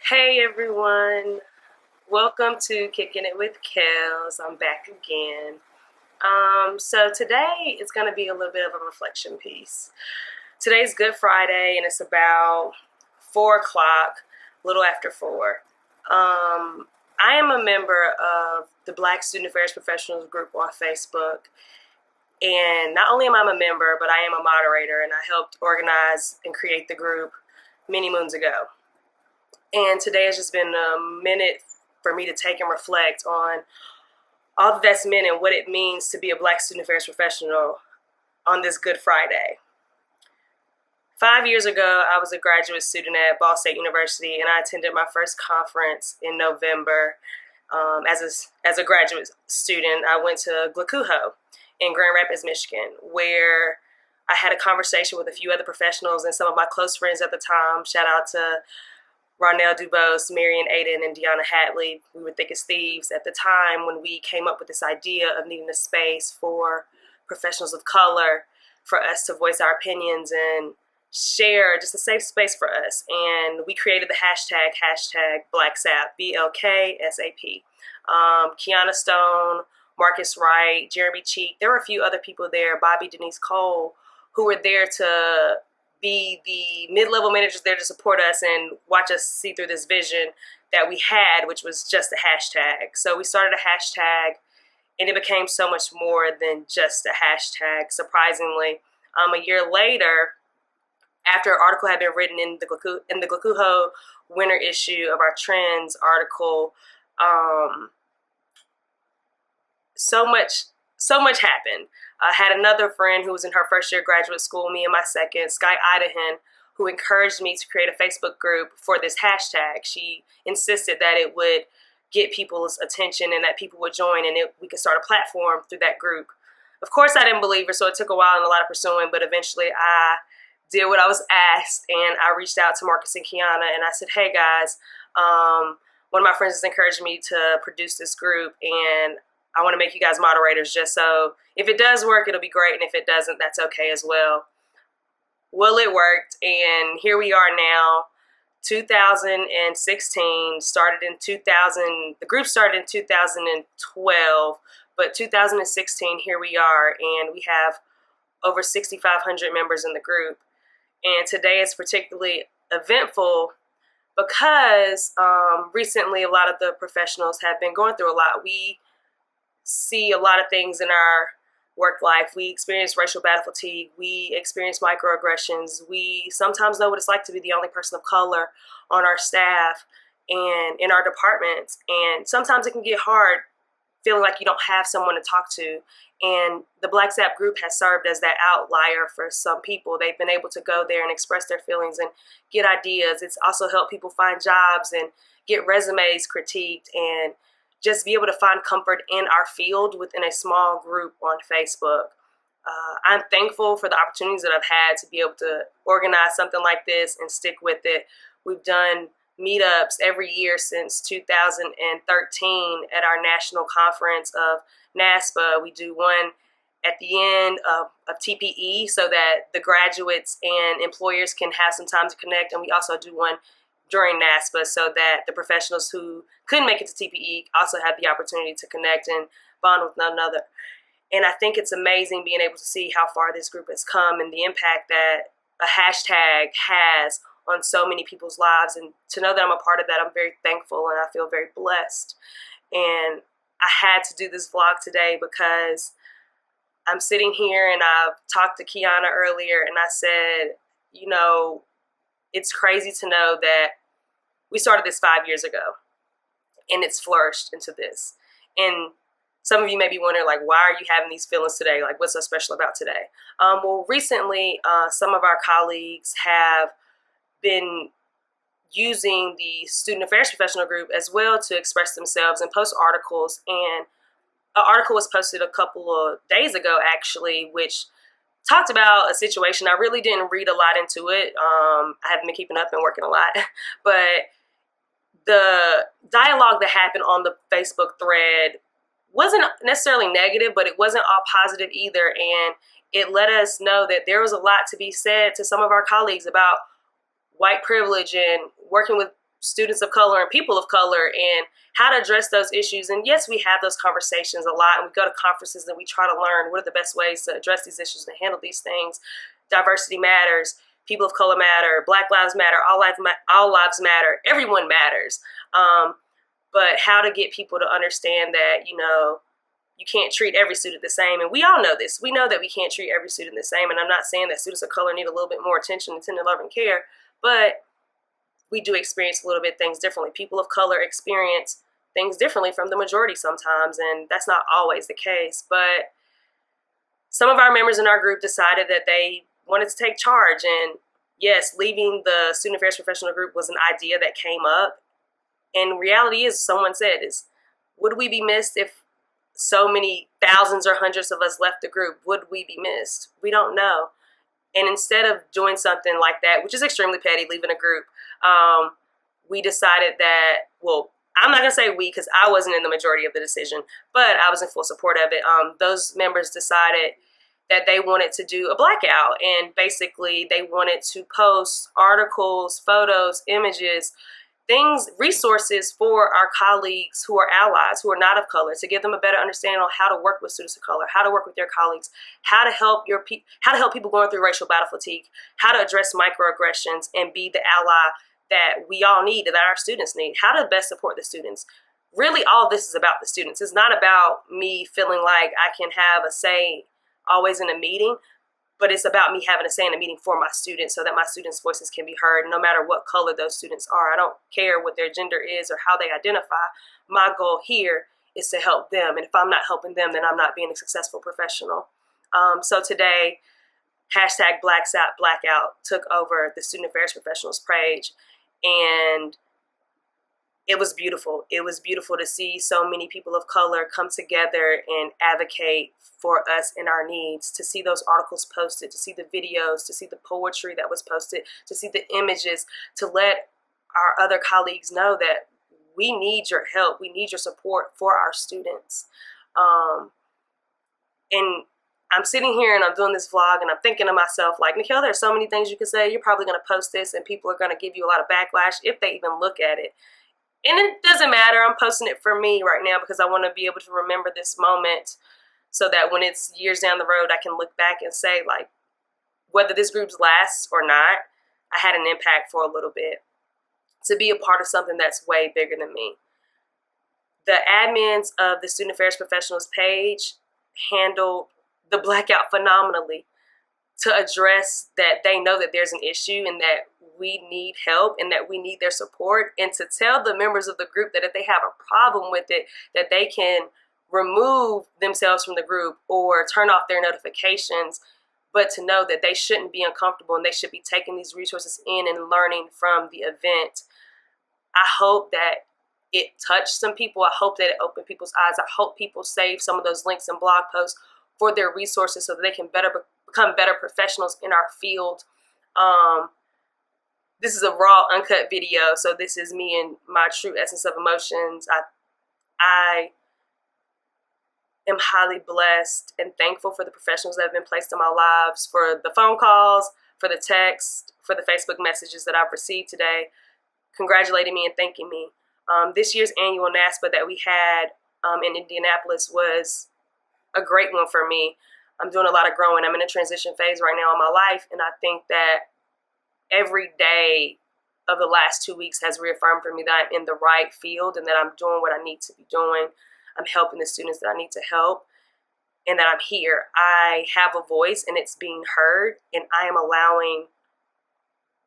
Hey everyone, welcome to Kicking It with Kells. I'm back again. So today is going to be a little bit of a reflection piece. Today's Good Friday and it's about 4 o'clock, a little after 4. I am a member of the Black Student Affairs Professionals group on Facebook. And not only am I a member, but I am a moderator, and I helped organize and create the group many moons ago. And today has just been a minute for me to take and reflect on all that's meant and what it means to be a Black student affairs professional on this Good Friday. 5 years ago, I was a graduate student at Ball State University, and I attended my first conference in November. As a graduate student, I went to Blksap in Grand Rapids, Michigan, where I had a conversation with a few other professionals and some of my close friends at the time. Shout out to Ronell Dubose, Marion Aiden, and Deanna Hadley. We were thick as thieves at the time when we came up with this idea of needing a space for professionals of color, for us to voice our opinions and share just a safe space for us. And we created the hashtag Blksap, BLKSAP. Kiana Stone, Marcus Wright, Jeremy Cheek. There were a few other people there, Bobby Denise Cole, who were there to be the mid-level managers there to support us and watch us see through this vision that we had, which was just a hashtag. So we started a hashtag, and it became so much more than just a hashtag, surprisingly. A year later, after an article had been written in the Glekuho winter issue of our Trends article, so much happened. I had another friend who was in her first year of graduate school, me and my second, Sky Idahan, who encouraged me to create a Facebook group for this hashtag. She insisted that it would get people's attention and that people would join, and we could start a platform through that group. Of course, I didn't believe her, so it took a while and a lot of pursuing, but eventually I did what I was asked, and I reached out to Marcus and Kiana, and I said, hey guys, one of my friends has encouraged me to produce this group, and I want to make you guys moderators just so if it does work, it'll be great. And if it doesn't, that's okay as well. Well, it worked. And here we are now, 2016, started in 2000. The group started in 2012, but 2016, here we are. And we have over 6,500 members in the group. And today is particularly eventful because recently a lot of the professionals have been going through a lot. We see a lot of things in our work life. We experience racial battle fatigue. We experience microaggressions. We sometimes know what it's like to be the only person of color on our staff and in our departments. And sometimes it can get hard feeling like you don't have someone to talk to. And the Blksap group has served as that outlier for some people. They've been able to go there and express their feelings and get ideas. It's also helped people find jobs and get resumes critiqued and just be able to find comfort in our field within a small group on Facebook. I'm thankful for the opportunities that I've had to be able to organize something like this and stick with it. We've done meetups every year since 2013 at our national conference of NASPA. We do one at the end of TPE so that the graduates and employers can have some time to connect. And we also do one during NASPA so that the professionals who couldn't make it to TPE also have the opportunity to connect and bond with one another. And I think it's amazing being able to see how far this group has come and the impact that a hashtag has on so many people's lives. And to know that I'm a part of that, I'm very thankful and I feel very blessed. And I had to do this vlog today because I'm sitting here and I've talked to Kiana earlier and I said, you know, it's crazy to know that we started this 5 years ago and it's flourished into this. And some of you may be wondering, like, why are you having these feelings today? Like, what's so special about today? Well, recently, some of our colleagues have been using the Student Affairs Professional Group as well to express themselves and post articles. And an article was posted a couple of days ago, actually, which talked about a situation. I really didn't read a lot into it. I haven't been keeping up and working a lot. But the dialogue that happened on the Facebook thread wasn't necessarily negative, but it wasn't all positive either. And it let us know that there was a lot to be said to some of our colleagues about white privilege and working with students of color and people of color and how to address those issues. And yes, we have those conversations a lot, and we go to conferences and we try to learn what are the best ways to address these issues and handle these things. Diversity matters, people of color matter, Black lives matter, all lives matter, everyone matters. But how to get people to understand that, you can't treat every student the same. And we all know this. We know that we can't treat every student the same. And I'm not saying that students of color need a little bit more attention and tender love and care, but we do experience a little bit things differently. People of color experience things differently from the majority sometimes, and that's not always the case. But some of our members in our group decided that they wanted to take charge. And yes, leaving the student affairs professional group was an idea that came up. And reality is, someone said, would we be missed if so many thousands or hundreds of us left the group? Would we be missed? We don't know. And instead of doing something like that, which is extremely petty, leaving a group, we decided that, well, I'm not going to say we because I wasn't in the majority of the decision, but I was in full support of it. Those members decided that they wanted to do a blackout, and basically they wanted to post articles, photos, images, things, resources for our colleagues who are allies, who are not of color, to give them a better understanding on how to work with students of color, how to work with their colleagues, how to help people going through racial battle fatigue, how to address microaggressions and be the ally that we all need, that our students need, how to best support the students. Really, all of this is about the students. It's not about me feeling like I can have a say always in a meeting, but it's about me having a say in a meeting for my students so that my students' voices can be heard no matter what color those students are. I don't care what their gender is or how they identify. My goal here is to help them. And if I'm not helping them, then I'm not being a successful professional. So today, hashtag Blksap Blackout took over the Student Affairs Professionals page. And it was beautiful. It was beautiful to see so many people of color come together and advocate for us and our needs, to see those articles posted, to see the videos, to see the poetry that was posted, to see the images, to let our other colleagues know that we need your help. We need your support for our students. And I'm sitting here and I'm doing this vlog and I'm thinking to myself, like, Nikhil, there's so many things you can say. You're probably going to post this and people are going to give you a lot of backlash if they even look at it. And it doesn't matter. I'm posting it for me right now because I want to be able to remember this moment so that when it's years down the road, I can look back and say, like, whether this group lasts or not, I had an impact for a little bit to be a part of something that's way bigger than me. The admins of the Student Affairs Professionals page handled the blackout phenomenally to address that they know that there's an issue and that we need help and that we need their support, and to tell the members of the group that if they have a problem with it, that they can remove themselves from the group or turn off their notifications, but to know that they shouldn't be uncomfortable and they should be taking these resources in and learning from the event. I hope that it touched some people. I hope that it opened people's eyes. I hope people save some of those links and blog posts for their resources so that they can become better professionals in our field. This is a raw, uncut video, so this is me in my true essence of emotions. I am highly blessed and thankful for the professionals that have been placed in my lives, for the phone calls, for the text, for the Facebook messages that I've received today, congratulating me and thanking me. This year's annual NASPA that we had in Indianapolis was a great one for me. I'm doing a lot of growing. I'm in a transition phase right now in my life, and I think that every day of the last 2 weeks has reaffirmed for me that I'm in the right field and that I'm doing what I need to be doing. I'm helping the students that I need to help, and that I'm here. I have a voice and it's being heard, and I am allowing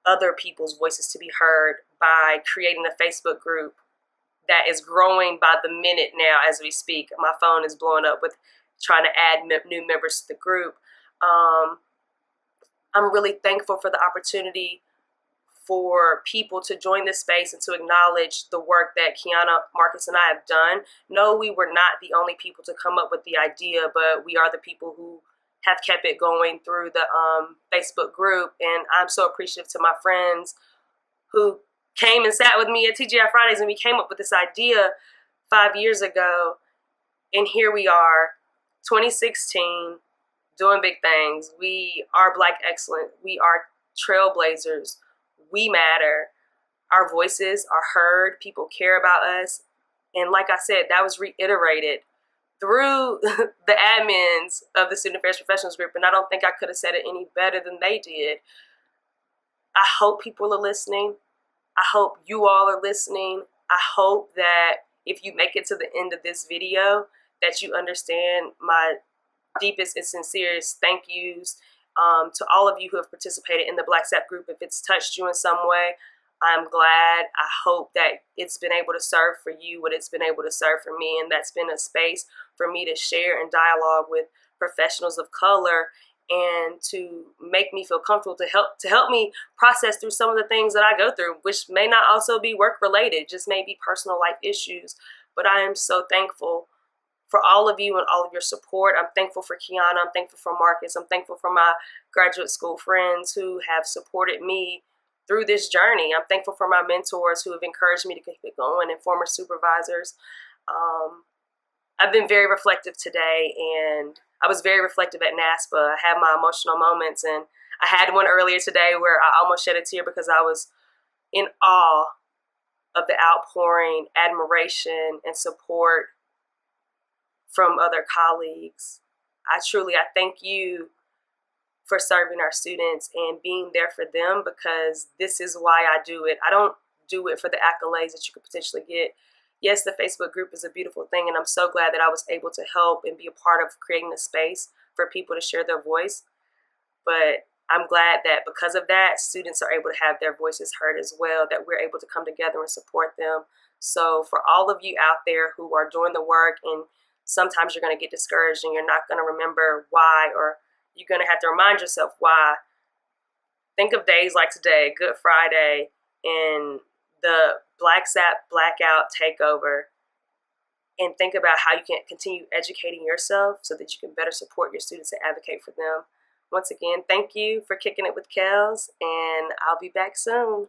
other people's voices to be heard by creating a Facebook group that is growing by the minute now as we speak. My phone is blowing up with trying to add new members to the group. I'm really thankful for the opportunity for people to join this space and to acknowledge the work that Kiana, Marcus, and I have done. No, we were not the only people to come up with the idea, but we are the people who have kept it going through the Facebook group. And I'm so appreciative to my friends who came and sat with me at TGI Fridays, and we came up with this idea 5 years ago. And here we are, 2016, doing big things. We are Black excellent. We are trailblazers. We matter. our voices are heard, people care about us. And like I said, that was reiterated through the admins of the Student Affairs Professionals Group, and I don't think I could have said it any better than they did. I hope people are listening. I hope you all are listening. I hope that if you make it to the end of this video, that you understand my deepest and sincerest thank yous to all of you who have participated in the Blksap group. If it's touched you in some way, I'm glad. I hope that it's been able to serve for you what it's been able to serve for me, and that's been a space for me to share and dialogue with professionals of color and to make me feel comfortable, to help me process through some of the things that I go through, which may not also be work related, just may be personal life issues. But I am so thankful for all of you and all of your support. I'm thankful for Kiana. I'm thankful for Marcus. I'm thankful for my graduate school friends who have supported me through this journey. I'm thankful for my mentors who have encouraged me to keep it going, and former supervisors. I've been very reflective today, and I was very reflective at NASPA. I had my emotional moments, and I had one earlier today where I almost shed a tear because I was in awe of the outpouring admiration and support from other colleagues. I thank you for serving our students and being there for them, because this is why I do it. I don't do it for the accolades that you could potentially get. Yes, the Facebook group is a beautiful thing, and I'm so glad that I was able to help and be a part of creating a space for people to share their voice. But I'm glad that because of that, students are able to have their voices heard as well, that we're able to come together and support them. So for all of you out there who are doing the work, and sometimes you're going to get discouraged and you're not going to remember why, or you're going to have to remind yourself why, think of days like today, Good Friday, and the Blksap Blackout Takeover, and think about how you can continue educating yourself so that you can better support your students and advocate for them. Once again, thank you for kicking it with Kelz, and I'll be back soon.